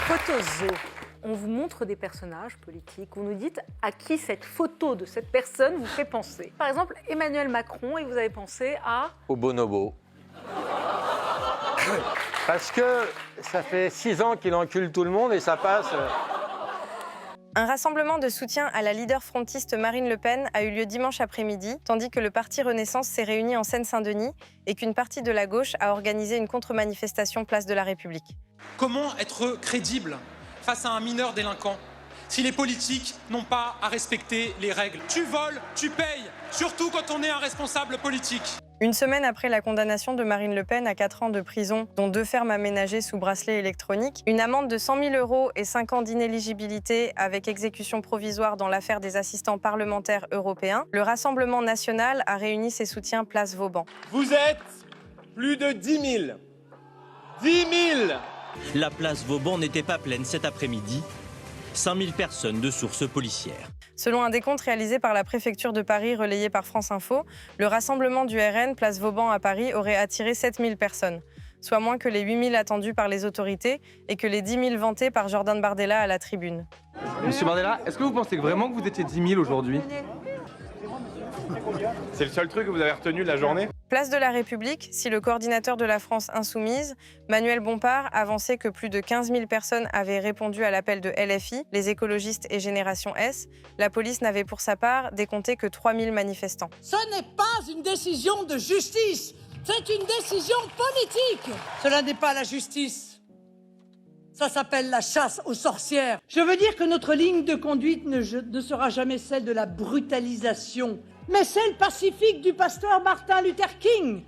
Photozo. On vous montre des personnages politiques, vous nous dites à qui cette photo de cette personne vous fait penser. Par exemple, Emmanuel Macron, et vous avez pensé à... Au bonobo. Parce que ça fait 6 ans qu'il encule tout le monde et ça passe... Un rassemblement de soutien à la leader frontiste Marine Le Pen a eu lieu dimanche après-midi, tandis que le parti Renaissance s'est réuni en Seine-Saint-Denis et qu'une partie de la gauche a organisé une contre-manifestation place de la République. Comment être crédible face à un mineur délinquant si les politiques n'ont pas à respecter les règles? Tu voles, tu payes, surtout quand on est un responsable politique. Une semaine après la condamnation de Marine Le Pen à 4 ans de prison, dont 2 fermes aménagées sous bracelet électronique, une amende de 100 000 € et 5 ans d'inéligibilité avec exécution provisoire dans l'affaire des assistants parlementaires européens, le Rassemblement national a réuni ses soutiens place Vauban. Vous êtes plus de 10 000. 10 000 ! La place Vauban n'était pas pleine cet après-midi. 5000 personnes de sources policières. Selon un décompte réalisé par la préfecture de Paris relayé par France Info, le rassemblement du RN place Vauban à Paris aurait attiré 7000 personnes, soit moins que les 8000 attendus par les autorités et que les 10 000 vantés par Jordan Bardella à la tribune. Monsieur Bardella, est-ce que vous pensez vraiment que vous étiez 10 000 aujourd'hui? C'est le seul truc que vous avez retenu de la journée? Place de la République, si le coordinateur de la France Insoumise, Manuel Bompard, avançait que plus de 15 000 personnes avaient répondu à l'appel de LFI, les écologistes et Génération S, la police n'avait pour sa part décompté que 3 000 manifestants. Ce n'est pas une décision de justice, c'est une décision politique. Cela n'est pas la justice. Ça s'appelle la chasse aux sorcières. Je veux dire que notre ligne de conduite ne sera jamais celle de la brutalisation, mais celle pacifique du pasteur Martin Luther King.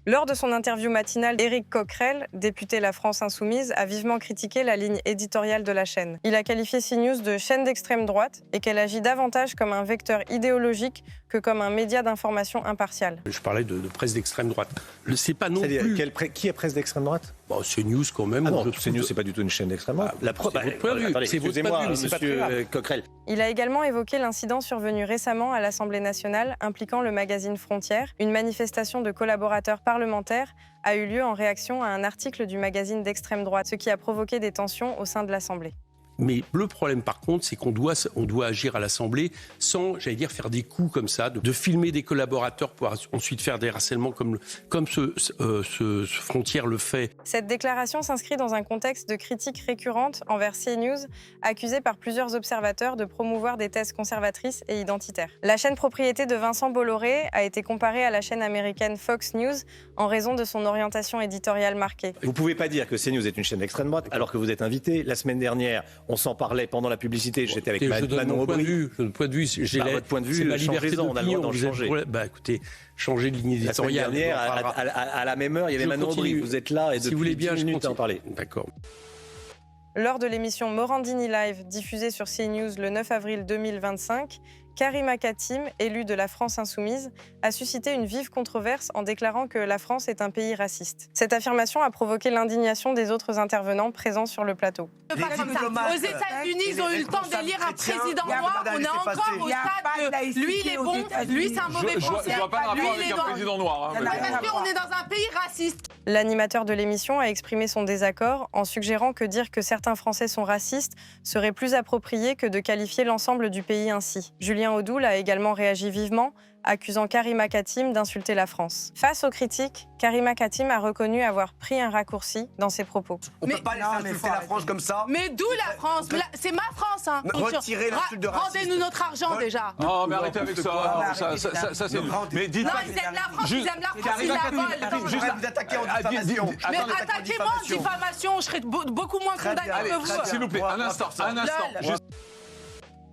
Lors de son interview matinale, Éric Coquerel, député La France Insoumise, a vivement critiqué la ligne éditoriale de la chaîne. Il a qualifié CNews de chaîne d'extrême droite et qu'elle agit davantage comme un vecteur idéologique que comme un média d'information impartial. Je parlais de presse d'extrême droite. C'est pas non plus... Qui est presse d'extrême droite? Bon, CNews quand même. Ah non, CNews, c'est pas du tout une chaîne d'extrême droite. C'est votre point de vue. C'est votre point de vue, monsieur Coquerel. Il a également évoqué l'incident survenu récemment à l'Assemblée nationale impliquant le magazine Frontières. Une manifestation de collaborateurs parlementaires a eu lieu en réaction à un article du magazine d'extrême droite, ce qui a provoqué des tensions au sein de l'Assemblée. Mais le problème, par contre, c'est qu'on doit agir à l'Assemblée sans, j'allais dire, faire des coups comme ça, de filmer des collaborateurs pour ensuite faire des harcèlements comme ce Frontières le fait. Cette déclaration s'inscrit dans un contexte de critiques récurrentes envers CNews, accusée par plusieurs observateurs de promouvoir des thèses conservatrices et identitaires. La chaîne propriété de Vincent Bolloré a été comparée à la chaîne américaine Fox News en raison de son orientation éditoriale marquée. Vous ne pouvez pas dire que CNews est une chaîne d'extrême droite alors que vous êtes invité. La semaine dernière, on s'en parlait pendant la publicité, j'étais avec Manon Aubry. Votre point de vue, votre point de vue, c'est ma liberté d'opinion, on a le droit d'en changer. Écoutez, changer de ligne éditoriale. La semaine dernière, à la même heure, il y avait Manon Aubry. Vous êtes là et si depuis vous voulez bien, 10 minutes à en parler. D'accord. Lors de l'émission Morandini Live, diffusée sur CNews le 9 avril 2025, Karima Katim, élue de la France Insoumise, a suscité une vive controverse en déclarant que la France est un pays raciste. Cette affirmation a provoqué l'indignation des autres intervenants présents sur le plateau. Aux États-Unis, ils ont eu le temps d'élire un président noir. On est encore au stade de lui, il est bon, lui, c'est un mauvais français. Je vois pas de rapport avec un président noir. Parce qu'on est dans un pays raciste. L'animateur de l'émission a exprimé son désaccord en suggérant que dire que certains Français sont racistes serait plus approprié que de qualifier l'ensemble du pays ainsi. Julien Audoul a également réagi vivement, accusant Karima Katim d'insulter la France. Face aux critiques, Karima Katim a reconnu avoir pris un raccourci dans ses propos. On ne peut pas laisser insulter la France comme ça. Mais d'où la France? C'est ma France, hein. Retirez l'insulte de raciste. Rendez-nous notre argent déjà. Oh, mais arrêtez avec ça. Ça c'est nul. Mais dites non, ils aiment la France, ils aiment la France, ils la volent. Juste vous attaquer en diffamation. Mais attaquez-moi en diffamation, je serai beaucoup moins condamné que vous. S'il vous plaît, un instant.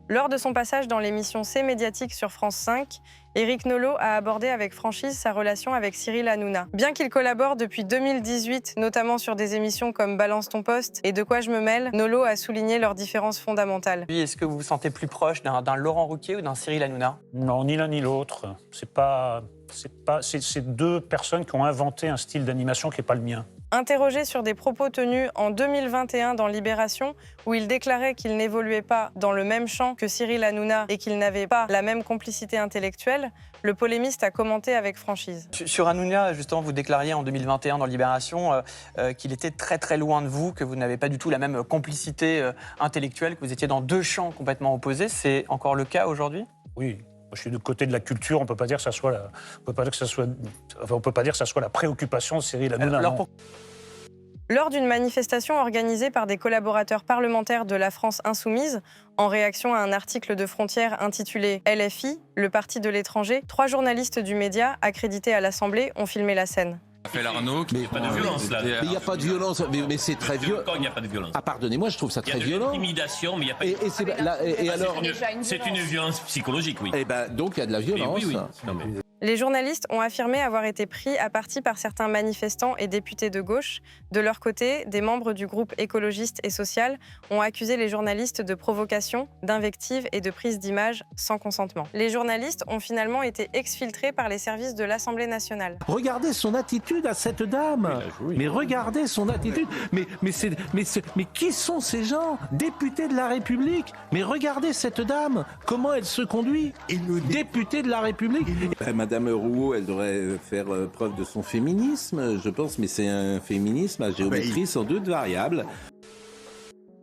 Lors de son passage dans l'émission C'est médiatique sur France 5, Éric Nolot a abordé avec franchise sa relation avec Cyril Hanouna. Bien qu'il collabore depuis 2018, notamment sur des émissions comme Balance ton poste et De quoi je me mêle, Nolot a souligné leurs différences fondamentales. Est-ce que vous vous sentez plus proche d'un Laurent Ruquier ou d'un Cyril Hanouna? Non, ni l'un ni l'autre. C'est deux personnes qui ont inventé un style d'animation qui n'est pas le mien. Interrogé sur des propos tenus en 2021 dans Libération, où il déclarait qu'il n'évoluait pas dans le même champ que Cyril Hanouna et qu'il n'avait pas la même complicité intellectuelle, le polémiste a commenté avec franchise. Sur Hanouna, justement, vous déclariez en 2021 dans Libération qu'il était très très loin de vous, que vous n'avez pas du tout la même complicité intellectuelle, que vous étiez dans deux champs complètement opposés. C'est encore le cas aujourd'hui ? Oui. Je suis du côté de la culture, on peut pas dire que ça soit la préoccupation de Cyril Hanouna. Lors d'une manifestation organisée par des collaborateurs parlementaires de la France insoumise, en réaction à un article de Frontières intitulé « LFI, le parti de l'étranger », 3 journalistes du média accrédités à l'Assemblée ont filmé la scène. Il n'y a pas de violence là. Mais il n'y a pas de violence, mais c'est très violent. Il n'y a pas de violence. Ah, pardonnez-moi, je trouve ça très violent. Il y a de l'intimidation, mais il n'y a pas de violence. C'est une violence psychologique, oui. Eh bien, donc il y a de la violence. Oui. Non, mais... Les journalistes ont affirmé avoir été pris à partie par certains manifestants et députés de gauche. De leur côté, des membres du groupe écologiste et social ont accusé les journalistes de provocation, d'invective et de prise d'images sans consentement. Les journalistes ont finalement été exfiltrés par les services de l'Assemblée nationale. Regardez son attitude à cette dame. Mais regardez son attitude. Mais qui sont ces gens? Députés de la République. Mais regardez cette dame. Comment elle se conduit? Députée de la République. Madame Rouault, elle devrait faire preuve de son féminisme, je pense, mais c'est un féminisme à géométrie sans doute variable.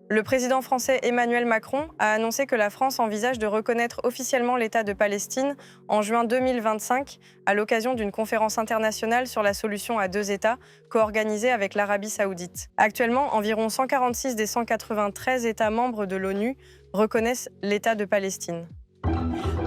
Le président français Emmanuel Macron a annoncé que la France envisage de reconnaître officiellement l'État de Palestine en juin 2025 à l'occasion d'une conférence internationale sur la solution à 2 États co-organisée avec l'Arabie saoudite. Actuellement, environ 146 des 193 États membres de l'ONU reconnaissent l'État de Palestine.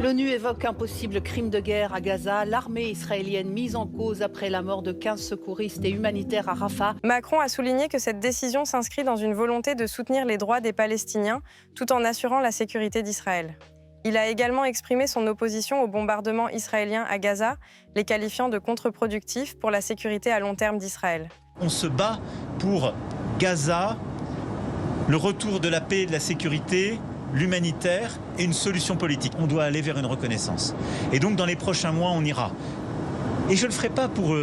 L'ONU évoque un possible crime de guerre à Gaza, l'armée israélienne mise en cause après la mort de 15 secouristes et humanitaires à Rafah. Macron a souligné que cette décision s'inscrit dans une volonté de soutenir les droits des Palestiniens tout en assurant la sécurité d'Israël. Il a également exprimé son opposition au bombardement israélien à Gaza, les qualifiant de contre-productifs pour la sécurité à long terme d'Israël. On se bat pour Gaza, le retour de la paix et de la sécurité, l'humanitaire et une solution politique. On doit aller vers une reconnaissance. Et donc, dans les prochains mois, on ira. Et je ne le ferai pas pour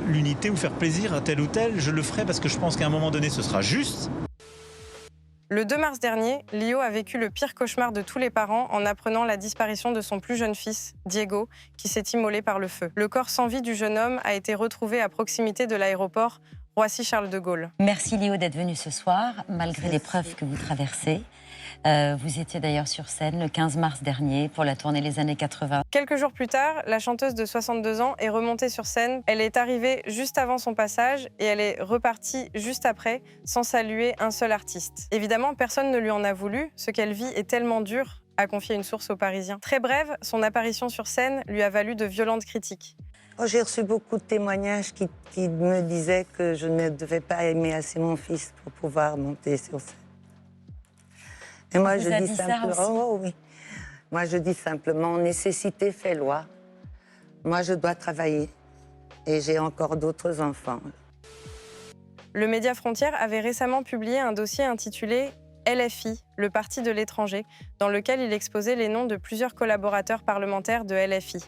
l'unité ou faire plaisir à tel ou tel. Je le ferai parce que je pense qu'à un moment donné, ce sera juste. Le 2 mars dernier, Lio a vécu le pire cauchemar de tous les parents en apprenant la disparition de son plus jeune fils, Diego, qui s'est immolé par le feu. Le corps sans vie du jeune homme a été retrouvé à proximité de l'aéroport Roissy-Charles de Gaulle. Merci Léo d'être venu ce soir, malgré l'épreuve que vous traversez. Vous étiez d'ailleurs sur scène le 15 mars dernier pour la tournée Les années 80. Quelques jours plus tard, la chanteuse de 62 ans est remontée sur scène. Elle est arrivée juste avant son passage et elle est repartie juste après, sans saluer un seul artiste. Évidemment, personne ne lui en a voulu. Ce qu'elle vit est tellement dur, a confié une source aux Parisiens. Très brève, son apparition sur scène lui a valu de violentes critiques. J'ai reçu beaucoup de témoignages qui me disaient que je ne devais pas aimer assez mon fils pour pouvoir monter sur scène. Et moi, je dis simplement, oui. Moi, je dis simplement, nécessité fait loi. Moi, je dois travailler. Et j'ai encore d'autres enfants. Le média Frontières avait récemment publié un dossier intitulé « LFI, le parti de l'étranger », dans lequel il exposait les noms de plusieurs collaborateurs parlementaires de LFI.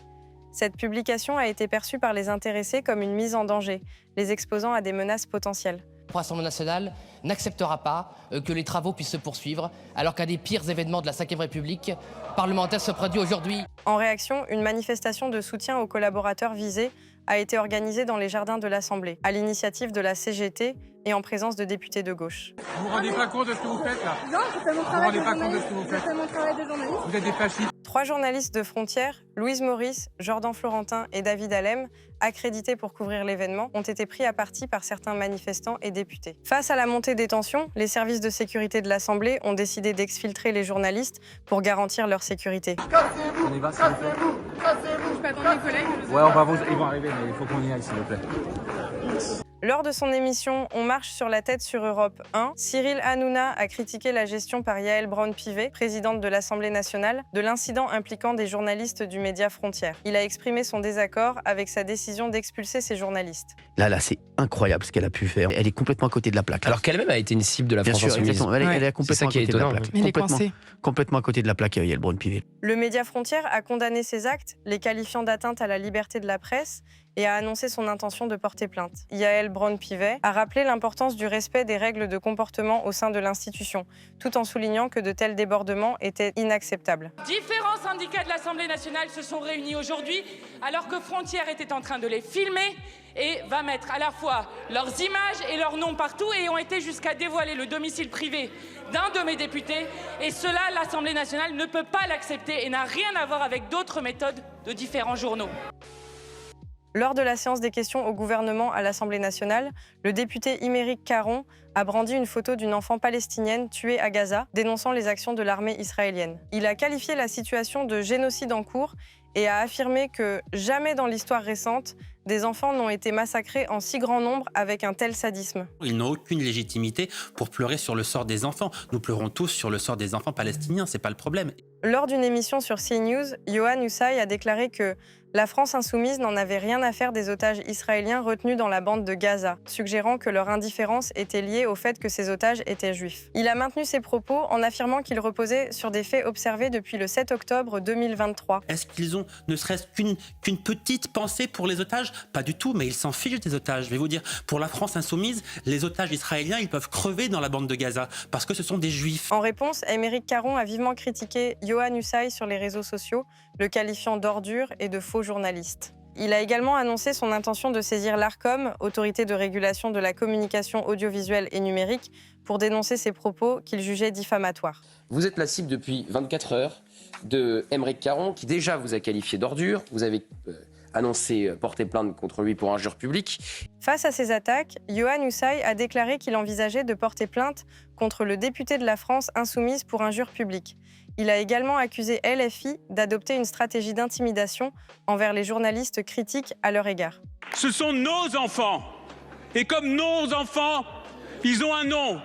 Cette publication a été perçue par les intéressés comme une mise en danger, les exposant à des menaces potentielles. Le Rassemblement national n'acceptera pas que les travaux puissent se poursuivre, alors qu'un des pires événements de la Ve République parlementaire se produit aujourd'hui. En réaction, une manifestation de soutien aux collaborateurs visés a été organisée dans les jardins de l'Assemblée, à l'initiative de la CGT et en présence de députés de gauche. Vous vous rendez pas compte de ce que vous faites là? Non, je fais mon travail de journaliste. Vous êtes des fascistes. 3 journalistes de Frontières, Louise Maurice, Jordan Florentin et David Alem, accrédités pour couvrir l'événement, ont été pris à partie par certains manifestants et députés. Face à la montée des tensions, les services de sécurité de l'Assemblée ont décidé d'exfiltrer les journalistes pour garantir leur sécurité. Cassez-vous, on y va, cassez-vous, cassez-vous. Je peux attendre mes collègues. Ouais, ils vont arriver, mais il faut qu'on y aille, s'il vous plaît. Lors de son émission On marche sur la tête sur Europe 1, Cyril Hanouna a critiqué la gestion par Yaël Braun-Pivet, présidente de l'Assemblée nationale, de l'incident impliquant des journalistes du média Frontières. Il a exprimé son désaccord avec sa décision d'expulser ces journalistes. Là, c'est incroyable ce qu'elle a pu faire. Elle est complètement à côté de la plaque. Alors qu'elle-même a été une cible de la France Insoumise. Exactement. Elle est complètement à côté de la plaque. Mais elle est coincée. Complètement à côté de la plaque, Yael Braun-Pivet. Le Média Frontières a condamné ces actes, les qualifiant d'atteinte à la liberté de la presse et a annoncé son intention de porter plainte. Yael Braun-Pivet a rappelé l'importance du respect des règles de comportement au sein de l'institution, tout en soulignant que de tels débordements étaient inacceptables. Différents syndicats de l'Assemblée nationale se sont réunis aujourd'hui alors que Frontières était en train de les filmer et va mettre à la fois leurs images et leurs noms partout et ont été jusqu'à dévoiler le domicile privé d'un de mes députés. Et cela, l'Assemblée nationale ne peut pas l'accepter et n'a rien à voir avec d'autres méthodes de différents journaux. Lors de la séance des questions au gouvernement à l'Assemblée nationale, le député Aymeric Caron a brandi une photo d'une enfant palestinienne tuée à Gaza, dénonçant les actions de l'armée israélienne. Il a qualifié la situation de génocide en cours et a affirmé que jamais dans l'histoire récente, des enfants n'ont été massacrés en si grand nombre avec un tel sadisme. Ils n'ont aucune légitimité pour pleurer sur le sort des enfants. Nous pleurons tous sur le sort des enfants palestiniens, c'est pas le problème. Lors d'une émission sur CNews, Yohann Usaï a déclaré que la France insoumise n'en avait rien à faire des otages israéliens retenus dans la bande de Gaza, suggérant que leur indifférence était liée au fait que ces otages étaient juifs. Il a maintenu ses propos en affirmant qu'ils reposaient sur des faits observés depuis le 7 octobre 2023. Est-ce qu'ils ont ne serait-ce qu'une petite pensée pour les otages? Pas du tout, mais ils s'en fichent des otages. Je vais vous dire, pour la France insoumise, les otages israéliens, ils peuvent crever dans la bande de Gaza parce que ce sont des juifs. En réponse, Aymeric Caron a vivement critiqué Yohann Usaï sur les réseaux sociaux, le qualifiant d'ordure et de faux journaliste. Il a également annoncé son intention de saisir l'ARCOM, Autorité de régulation de la communication audiovisuelle et numérique, pour dénoncer ses propos qu'il jugeait diffamatoires. Vous êtes la cible depuis 24 heures de Aymeric Caron, qui déjà vous a qualifié d'ordure. Vous avez annoncé porter plainte contre lui pour injure publique. Face à ces attaques, Yohann Usaï a déclaré qu'il envisageait de porter plainte contre le député de la France insoumise pour injure publique. Il a également accusé LFI d'adopter une stratégie d'intimidation envers les journalistes critiques à leur égard. Ce sont nos enfants. Et comme nos enfants, ils ont un nom,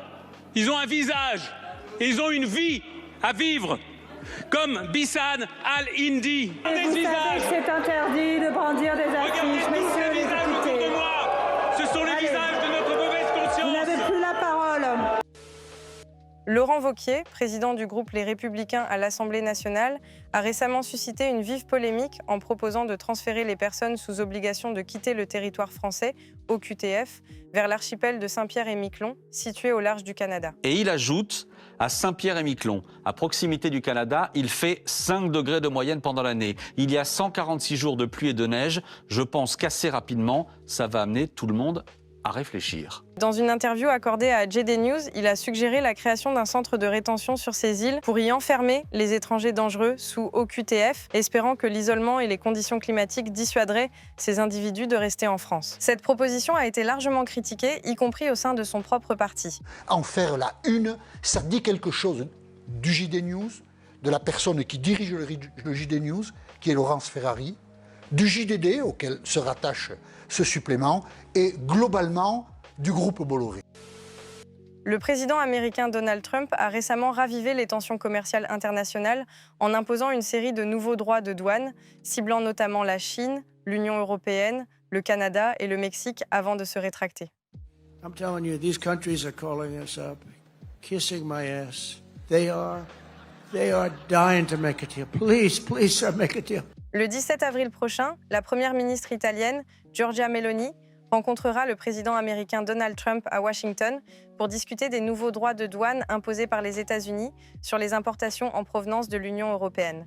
ils ont un visage, et ils ont une vie à vivre. Comme Bissane Al-Hindi. Vous savez que c'est interdit de brandir des affiches, messieurs les députés. Ce sont les visages de notre mauvaise conscience. Vous n'avez plus la parole. Laurent Wauquiez, président du groupe Les Républicains à l'Assemblée nationale, a récemment suscité une vive polémique en proposant de transférer les personnes sous obligation de quitter le territoire français, OQTF, vers l'archipel de Saint-Pierre-et-Miquelon, situé au large du Canada. Et il ajoute, à Saint-Pierre-et-Miquelon, à proximité du Canada, il fait 5 degrés de moyenne pendant l'année. Il y a 146 jours de pluie et de neige. Je pense qu'assez rapidement, ça va amener tout le monde à réfléchir. Dans une interview accordée à JD News, il a suggéré la création d'un centre de rétention sur ces îles pour y enfermer les étrangers dangereux sous OQTF, espérant que l'isolement et les conditions climatiques dissuaderaient ces individus de rester en France. Cette proposition a été largement critiquée, y compris au sein de son propre parti. En faire la une, ça dit quelque chose du JD News, de la personne qui dirige le JD News, qui est Laurence Ferrari, du JDD auquel se rattache ce supplément et globalement du groupe Bolloré. Le président américain Donald Trump a récemment ravivé les tensions commerciales internationales en imposant une série de nouveaux droits de douane, ciblant notamment la Chine, l'Union européenne, le Canada et le Mexique avant de se rétracter. I'm telling you, these countries are calling us up, kissing my ass. They are dying to make a deal. Please, sir, make a deal. Le 17 avril prochain, la première ministre italienne, Giorgia Meloni, rencontrera le président américain Donald Trump à Washington pour discuter des nouveaux droits de douane imposés par les États-Unis sur les importations en provenance de l'Union européenne.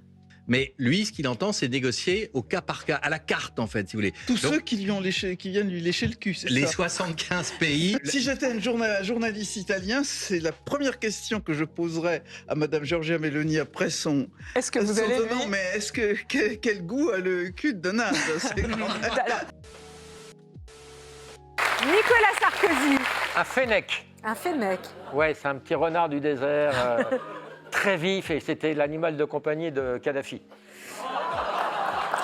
Mais lui, ce qu'il entend, c'est négocier au cas par cas, à la carte en fait, si vous voulez. Tous ceux qui viennent lui lécher le cul, c'est ça. Les 75 pays. Si j'étais un journaliste italien, c'est la première question que je poserais à Madame Giorgia Meloni après son... Est-ce que vous allez Non, mais est-ce que... Quel goût a le cul de Donald? Nicolas Sarkozy. Un fennec. Un fennec. Ouais, c'est un petit renard du désert, très vif, et c'était l'animal de compagnie de Kadhafi.